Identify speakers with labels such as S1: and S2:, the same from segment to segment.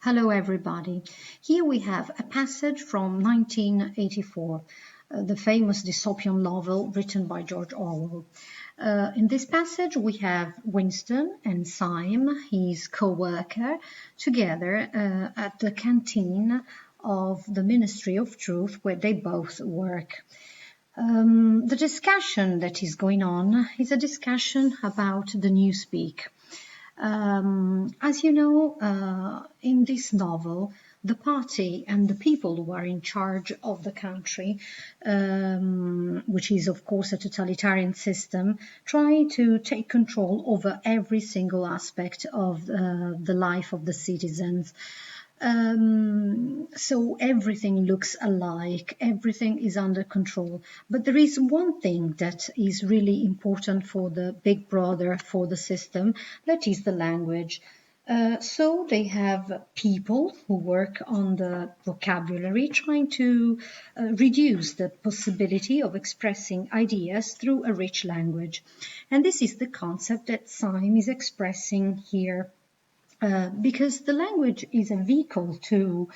S1: Hello, everybody. Here we have a passage from 1984, the famous dystopian novel written by George Orwell. In this passage, we have Winston and Syme, his co-worker, together at the canteen of the Ministry of Truth, where they both work. The discussion that is going on is a discussion about the newspeak. As you know, in this novel, the party and the people who are in charge of the country, which is of course a totalitarian system, try to take control over every single aspect of the life of the citizens. So everything looks alike, everything is under control. But there is one thing that is really important for the big brother, for the system, that is the language. So they have people who work on the vocabulary, trying to reduce the possibility of expressing ideas through a rich language. And this is the concept that Syme is expressing here. Because the language is a vehicle to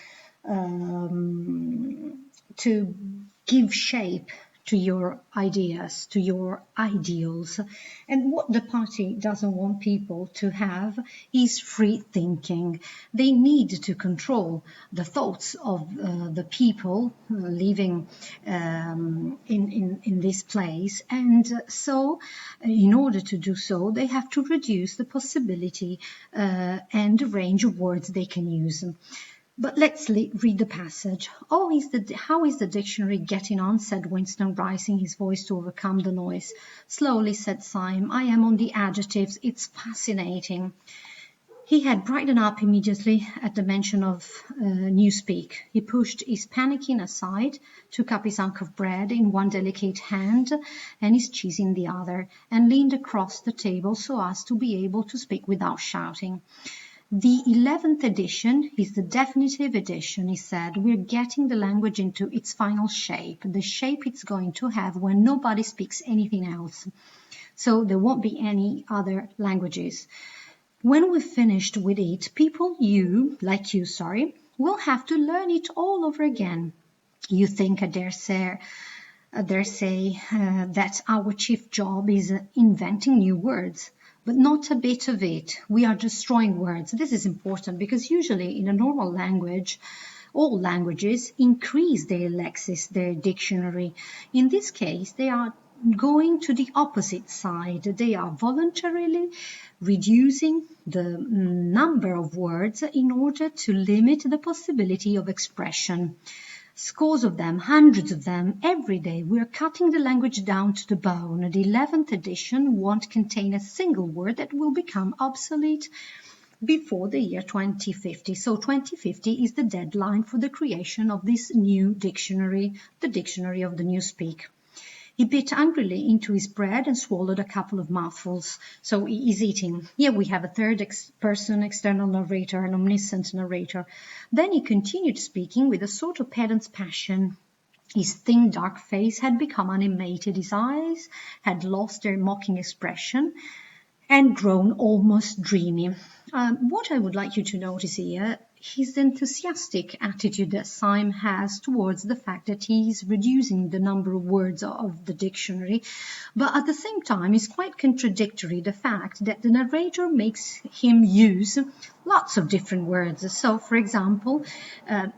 S1: give shape to your ideas, to your ideals. And what the party doesn't want people to have is free thinking. They need to control the thoughts of the people living in this place. And so, in order to do so, they have to reduce the possibility and the range of words they can use. But let's read the passage. How is the dictionary getting on? Said Winston, raising his voice to overcome the noise. Slowly, said Syme. I am on the adjectives. It's fascinating. He had brightened up immediately at the mention of newspeak. He pushed his panicking aside, took up his hunk of bread in one delicate hand and his cheese in the other, and leaned across the table so as to be able to speak without shouting. The 11th edition is the definitive edition, he said. We're getting the language into its final shape, the shape it's going to have when nobody speaks anything else. So there won't be any other languages. When we've finished with it, people will have to learn it all over again. You think, I dare say, that our chief job is inventing new words. But not a bit of it. We are destroying words. This is important because usually in a normal language, all languages increase their lexis, their dictionary. In this case, they are going to the opposite side. They are voluntarily reducing the number of words in order to limit the possibility of expression. Scores of them, hundreds of them, every day. We are cutting the language down to the bone. The 11th edition won't contain a single word that will become obsolete before the year 2050. So 2050 is the deadline for the creation of this new dictionary, the dictionary of the newspeak. He bit angrily into his bread and swallowed a couple of mouthfuls. So he is eating. Here we have a third-person external narrator, an omniscient narrator. Then he continued speaking with a sort of pedant's passion. His thin, dark face had become animated. His eyes had lost their mocking expression and grown almost dreamy. What I would like you to notice here is the enthusiastic attitude that Syme has towards the fact that he is reducing the number of words of the dictionary, but at the same time is quite contradictory the fact that the narrator makes him use lots of different words. So, for example,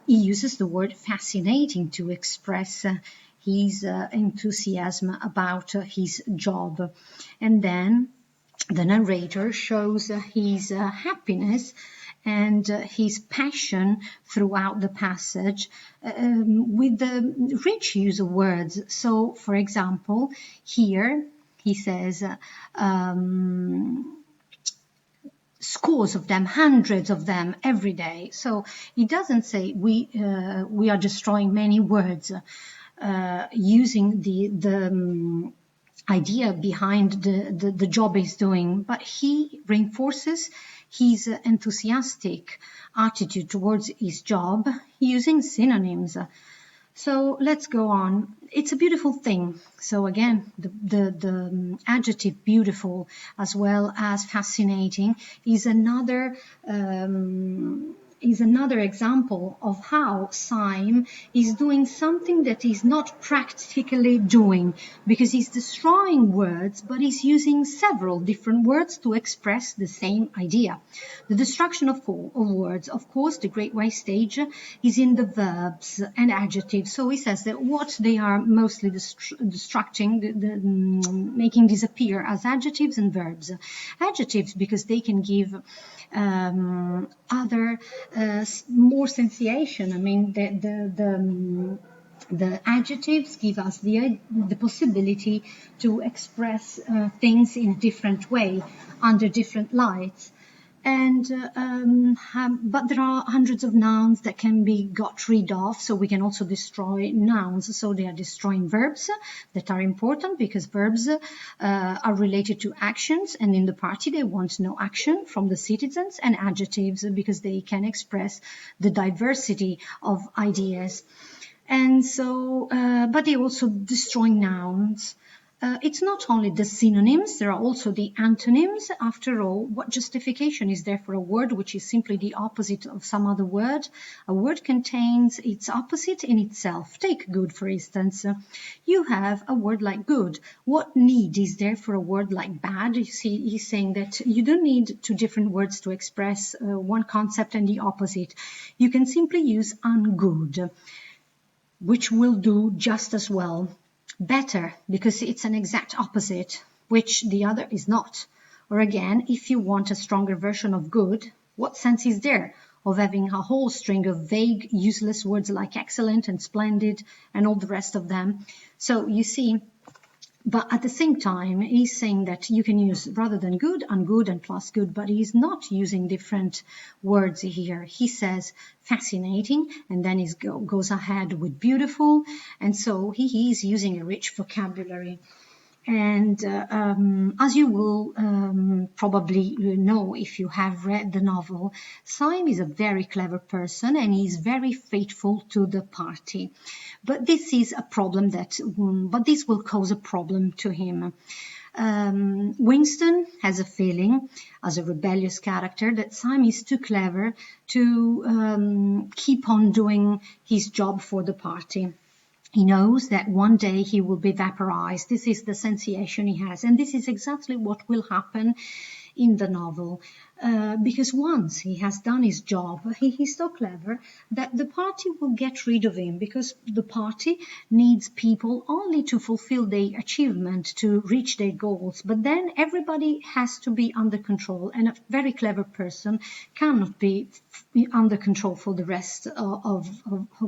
S1: he uses the word fascinating to express his enthusiasm about his job. And then the narrator shows his happiness and his passion throughout the passage with the rich use of words. So, for example, here he says scores of them, hundreds of them every day. So he doesn't say we are destroying many words using the idea behind the job he's doing, but he reinforces his enthusiastic attitude towards his job using synonyms. So let's go on. It's a beautiful thing. So again, the adjective beautiful as well as fascinating is another is another example of how Syme is doing something that he's not practically doing, because he's destroying words, but he's using several different words to express the same idea. The destruction of words, of course, the great wastage is in the verbs and adjectives. So he says that what they are mostly destructing, making disappear as adjectives and verbs. Adjectives because they can give other more sensation. I mean, the adjectives give us the possibility to express things in a different way, under different lights. And but there are hundreds of nouns that can be got rid of, so we can also destroy nouns. So they are destroying verbs that are important, because verbs are related to actions, and in the party they want no action from the citizens, and adjectives because they can express the diversity of ideas. And so, but they also destroy nouns. It's not only the synonyms, there are also the antonyms. After all, what justification is there for a word which is simply the opposite of some other word? A word contains its opposite in itself. Take good, for instance. You have a word like good. What need is there for a word like bad? You see, he's saying that you don't need two different words to express one concept and the opposite. You can simply use ungood, which will do just as well. Better, because it's an exact opposite, which the other is not. Or again, if you want a stronger version of good, what sense is there of having a whole string of vague, useless words like excellent and splendid and all the rest of them? So you see, but at the same time, he's saying that you can use, rather than good, ungood and plus good, but he's not using different words here. He says fascinating, and then he goes ahead with beautiful, and so he is using a rich vocabulary. And as you will probably know if you have read the novel, Syme is a very clever person, and he is very faithful to the party. But this is a problem but this will cause a problem to him. Winston has a feeling, as a rebellious character, that Syme is too clever to keep on doing his job for the party. He knows that one day he will be vaporized. This is the sensation he has. And this is exactly what will happen in the novel. Because once he has done his job, he's so clever that the party will get rid of him, because the party needs people only to fulfill their achievement, to reach their goals. But then everybody has to be under control, and a very clever person cannot be under control for the rest of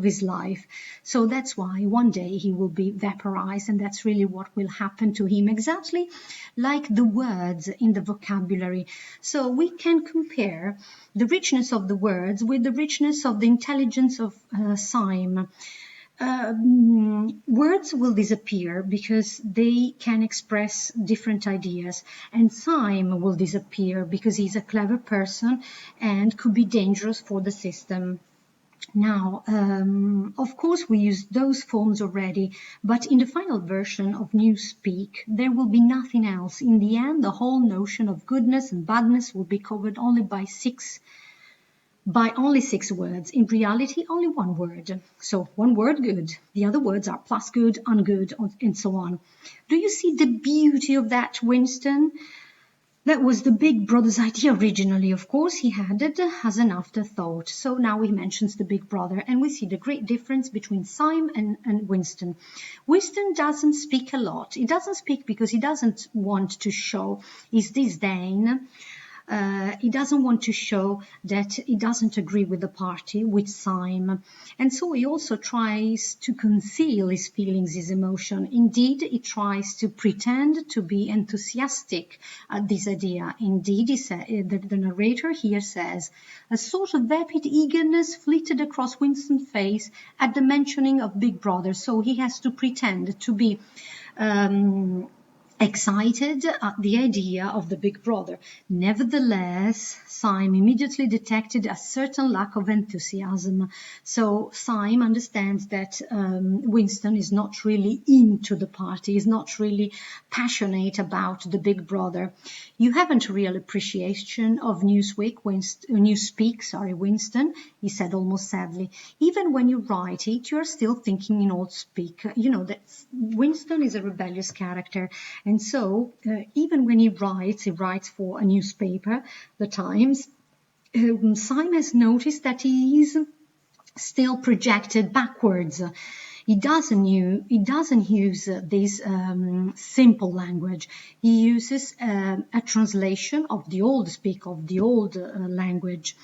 S1: his life. So that's why one day he will be vaporized, and that's really what will happen to him, exactly like the words in the vocabulary. So we can compare the richness of the words with the richness of the intelligence of Syme. Words will disappear because they can express different ideas, and Syme will disappear because he's a clever person and could be dangerous for the system. Now, of course, we use those forms already, but in the final version of newspeak, there will be nothing else. In the end, the whole notion of goodness and badness will be covered only by only six words. In reality, only one word. So one word, good. The other words are plus good, ungood, and so on. Do you see the beauty of that, Winston? That was the Big Brother's idea originally. Of course, he had it as an afterthought. So now he mentions the Big Brother, and we see the great difference between Syme and Winston. Winston doesn't speak a lot. He doesn't speak because he doesn't want to show his disdain. He doesn't want to show that he doesn't agree with the party, with Syme. And so he also tries to conceal his feelings, his emotion. Indeed, he tries to pretend to be enthusiastic at this idea. Indeed, the narrator here says, a sort of vapid eagerness flitted across Winston's face at the mentioning of Big Brother. So he has to pretend to be excited at the idea of the big brother. Nevertheless, Syme immediately detected a certain lack of enthusiasm. So Syme understands that Winston is not really into the party, is not really passionate about the big brother. You haven't a real appreciation of Newspeak, Winston, he said almost sadly. Even when you write it, you're still thinking in old speak. You know that Winston is a rebellious character. And so, even when he writes for a newspaper, the Times, Syme has noticed that he is still projected backwards. He doesn't use this simple language. He uses a translation of the old speak, of the old language.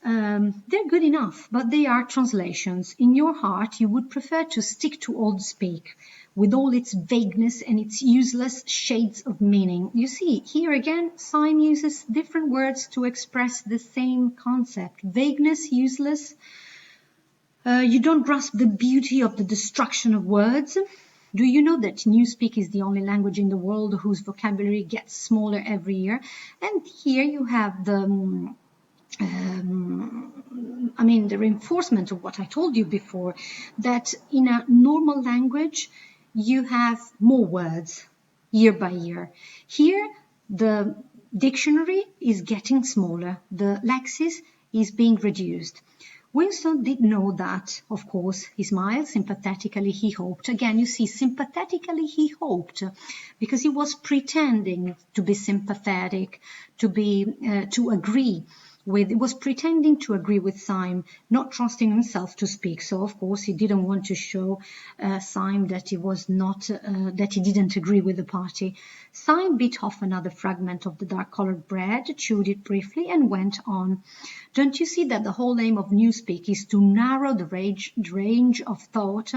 S1: They're good enough, but they are translations. In your heart, you would prefer to stick to old speak, with all its vagueness and its useless shades of meaning. You see, here again, Syme uses different words to express the same concept. Vagueness, useless. You don't grasp the beauty of the destruction of words. Do you know that Newspeak is the only language in the world whose vocabulary gets smaller every year? And here you have the the reinforcement of what I told you before, that in a normal language, you have more words year by year. Here, the dictionary is getting smaller. The lexis is being reduced. Winston did know that, of course. He smiled sympathetically, he hoped. Again, you see, sympathetically he hoped, because he was pretending to be sympathetic, to agree with, he was pretending to agree with Syme, not trusting himself to speak. So, of course, he didn't want to show Syme that he was not, that he didn't agree with the party. Syme bit off another fragment of the dark-colored bread, chewed it briefly, and went on. Don't you see that the whole aim of Newspeak is to narrow the range of thought?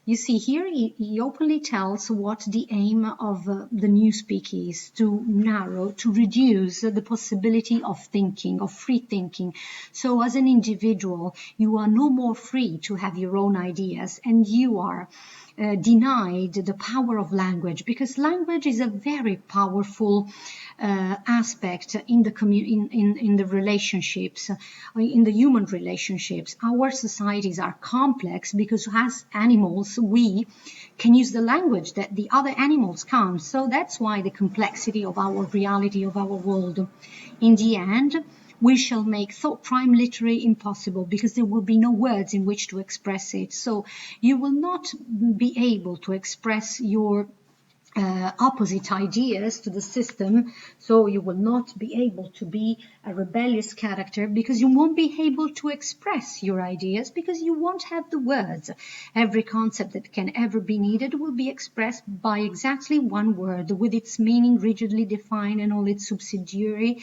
S1: You see, here he openly tells what the aim of the Newspeak is, to narrow, to reduce the possibility of thinking, of free thinking. So as an individual, you are no more free to have your own ideas, and you are denied the power of language, because language is a very powerful aspect in the in the relationships, in the human relationships. Our societies are complex because as animals we can use the language that the other animals can't. So that's why the complexity of our reality, of our world. In the end, we shall make thought prime literary impossible, because there will be no words in which to express it. So you will not be able to express your opposite ideas to the system. So you will not be able to be a rebellious character, because you won't be able to express your ideas, because you won't have the words. Every concept that can ever be needed will be expressed by exactly one word, with its meaning rigidly defined and all its subsidiary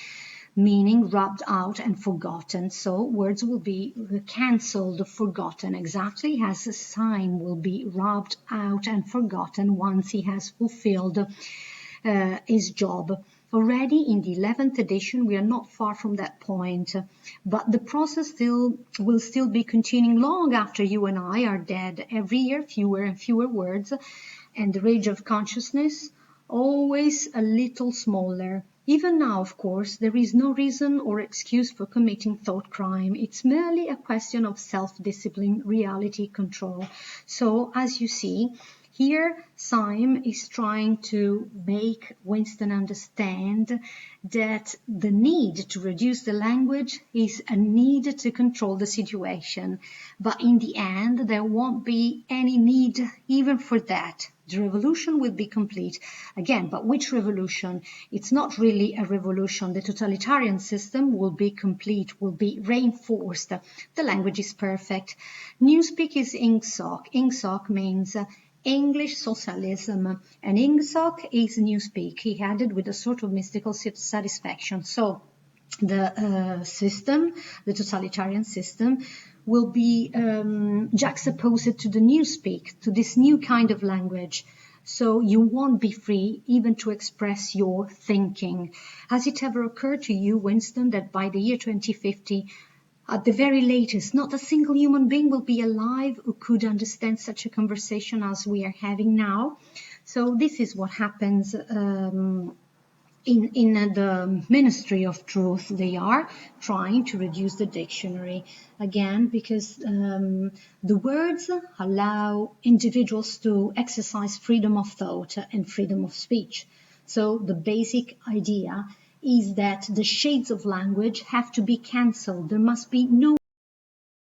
S1: meaning rubbed out and forgotten. So words will be cancelled, forgotten, exactly as Syme will be rubbed out and forgotten once he has fulfilled his job. Already in the 11th edition, we are not far from that point, but the process will still be continuing long after you and I are dead. Every year, fewer and fewer words, and the range of consciousness always a little smaller. Even now, of course, there is no reason or excuse for committing thought crime. It's merely a question of self-discipline, reality control. So, as you see, here Syme is trying to make Winston understand that the need to reduce the language is a need to control the situation. But in the end, there won't be any need even for that. The revolution will be complete. Again, but which revolution? It's not really a revolution. The totalitarian system will be complete, will be reinforced. The language is perfect. Newspeak is Ingsoc. Ingsoc means English socialism, and Ingsoc is Newspeak. He added with a sort of mystical satisfaction. So the system, the totalitarian system, will be juxtaposed to the Newspeak, to this new kind of language. So you won't be free even to express your thinking. Has it ever occurred to you, Winston, that by the year 2050, at the very latest, not a single human being will be alive who could understand such a conversation as we are having now? So this is what happens in the Ministry of Truth. They are trying to reduce the dictionary, again, because the words allow individuals to exercise freedom of thought and freedom of speech. So the basic idea is that the shades of language have to be cancelled. There must be no